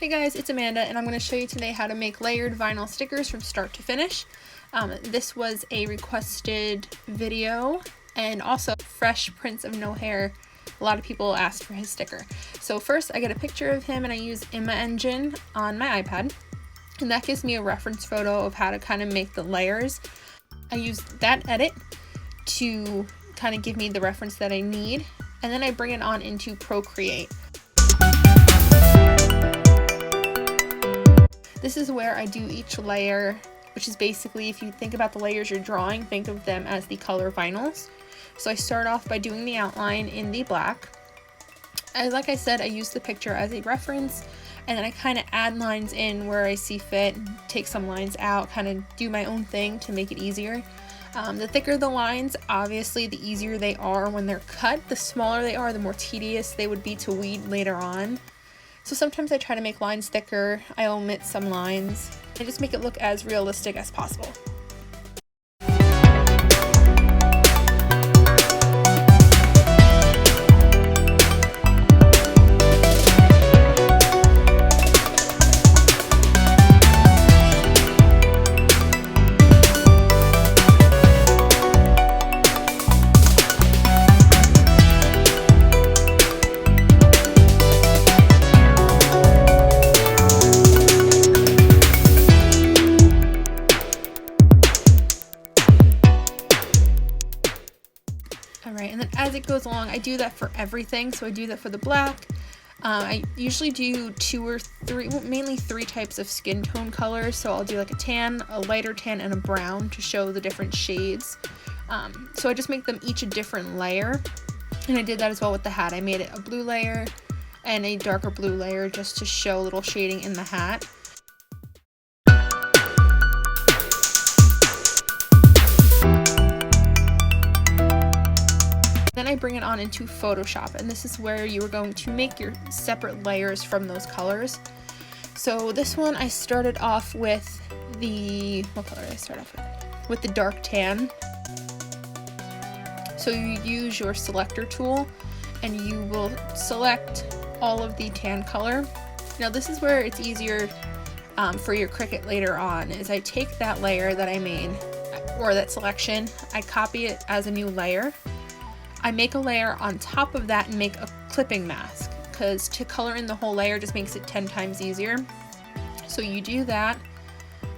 Hey guys, it's Amanda and I'm going to show you today how to make layered vinyl stickers from start to finish. This was a requested video and also Fresh Prince of No Hair. A lot of people asked for his sticker. So first I get a picture of him and I use Imagen on my iPad. And that gives me a reference photo of how to kind of make the layers. I use that edit to kind of give me the reference that I need. And then I bring it on into Procreate. This is where I do each layer, which is basically, if you think about the layers you're drawing, think of them as the color vinyls. So I start off by doing the outline in the black. Like I said, I use the picture as a reference, and then I kind of add lines in where I see fit, take some lines out, kind of do my own thing to make it easier. The thicker the lines, obviously the easier they are when they're cut. The smaller they are, the more tedious they would be to weed later on. So sometimes I try to make lines thicker, I omit some lines, I just make it look as realistic as possible. Alright, and then as it goes along, I do that for everything. So I do that for the black. I usually do mainly three types of skin tone colors. So I'll do like a tan, a lighter tan, and a brown to show the different shades. So I just make them each a different layer. And I did that as well with the hat. I made it a blue layer and a darker blue layer just to show a little shading in the hat. Then I bring it on into Photoshop, and this is where you are going to make your separate layers from those colors. So this one I started off with what color did I start off with? With the dark tan. So you use your selector tool and you will select all of the tan color. Now this is where it's easier for your Cricut later on, is I take that layer that I made, or that selection, I copy it as a new layer. I make a layer on top of that and make a clipping mask, because to color in the whole layer just makes it 10 times easier. So you do that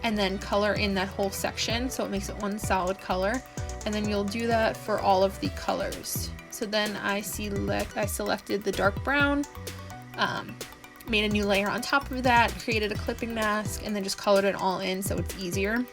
and then color in that whole section so it makes it one solid color, and then you'll do that for all of the colors. So then I selected the dark brown, made a new layer on top of that, created a clipping mask, and then just colored it all in so it's easier.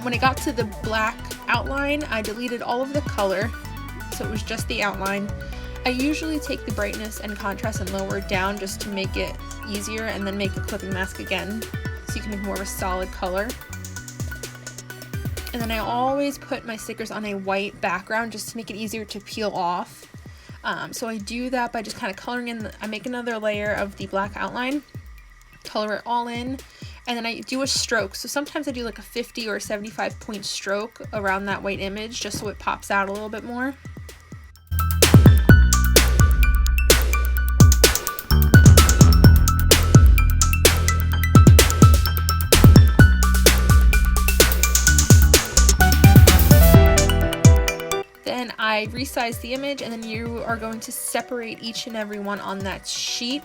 When I got to the black outline, I deleted all of the color, so it was just the outline. I usually take the brightness and contrast and lower it down just to make it easier, and then make a clipping mask again so you can make more of a solid color. And then I always put my stickers on a white background just to make it easier to peel off. So I do that by just kind of coloring in, I make another layer of the black outline, color it all in, and then I do a stroke. So sometimes I do like a 50 or 75 point stroke around that white image just so it pops out a little bit more. Then I resize the image, and then you are going to separate each and every one on that sheet.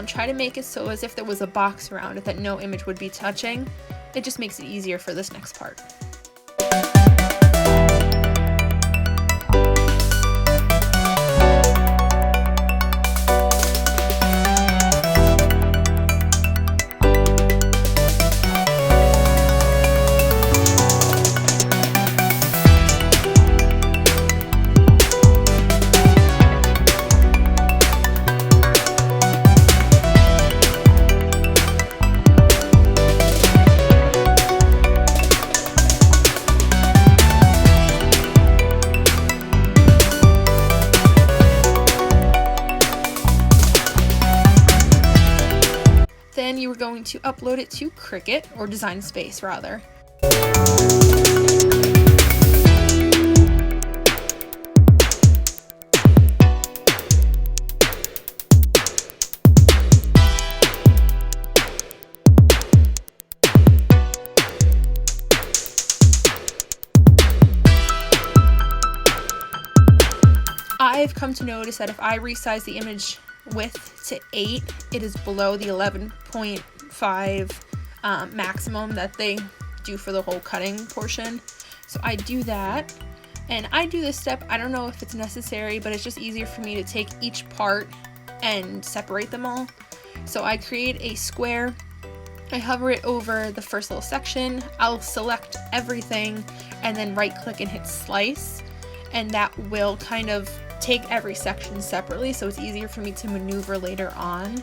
Try to make it so as if there was a box around it that no image would be touching. It just makes it easier for this next part. are going to upload it to Cricut, or Design Space rather. I've come to notice that if I resize the image width to 8, it is below the 11.5 maximum that they do for the whole cutting portion. So I do that, and I do this step. I don't know if it's necessary, but it's just easier for me to take each part and separate them all. So I create a square, I hover it over the first little section, I'll select everything and then right click and hit slice, and that will kind of take every section separately, so it's easier for me to maneuver later on.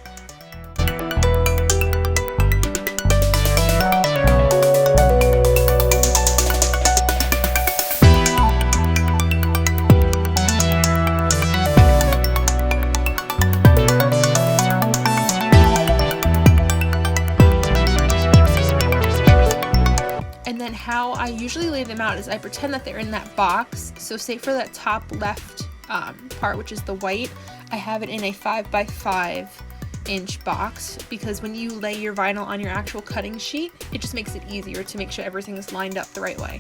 And then how I usually lay them out is I pretend that they're in that box. So say for that top left part, which is the white, I have it in a 5x5 inch box, because when you lay your vinyl on your actual cutting sheet, it just makes it easier to make sure everything is lined up the right way.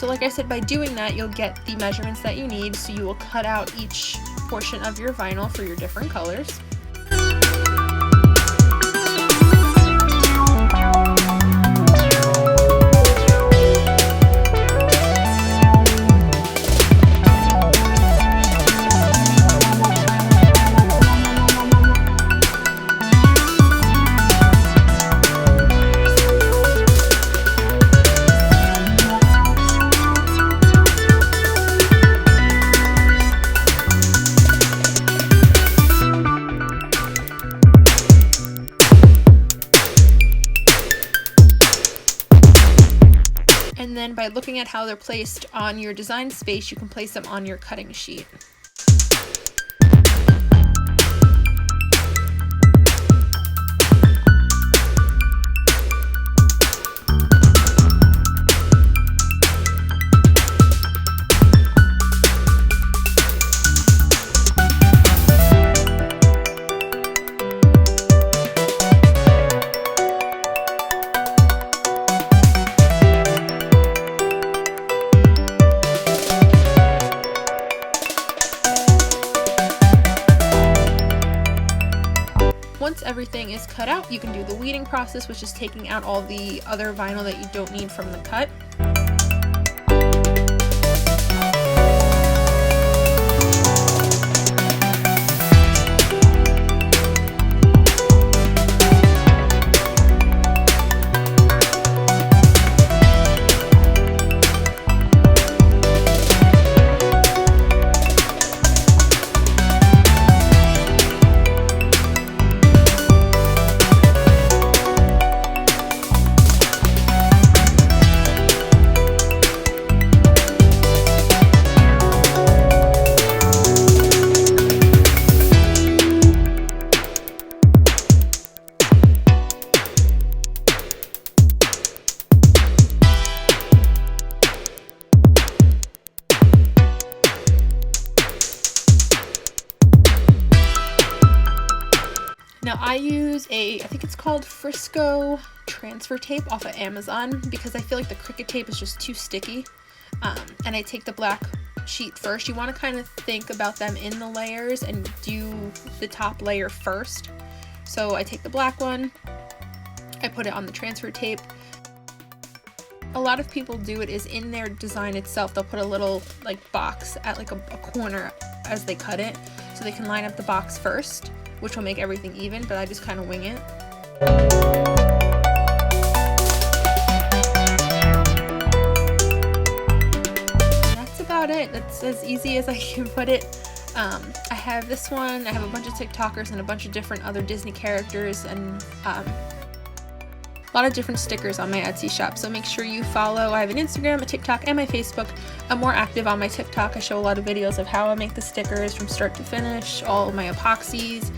Like I said, by doing that, you'll get the measurements that you need, so you will cut out each portion of your vinyl for your different colors. And then by looking at how they're placed on your design space, you can place them on your cutting sheet. Once everything is cut out, you can do the weeding process, which is taking out all the other vinyl that you don't need from the cut. Now I use I think it's called Frisco transfer tape off of Amazon, because I feel like the Cricut tape is just too sticky. And I take the black sheet first. You want to kind of think about them in the layers and do the top layer first. So I take the black one, I put it on the transfer tape. A lot of people do it is in their design itself, they'll put a little like box at like a corner as they cut it, so they can line up the box first, which will make everything even, but I just kind of wing it. easy as I can put it. I have this one, I have a bunch of TikTokers and a bunch of different other Disney characters, and a lot of different stickers on my Etsy shop, so make sure you follow. I have an Instagram, a TikTok, and my Facebook. I'm more active on my TikTok. I show a lot of videos of how I make the stickers from start to finish, all of my epoxies,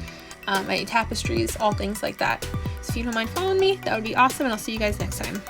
my tapestries, all things like that. So if you don't mind following me, that would be awesome, and I'll see you guys next time.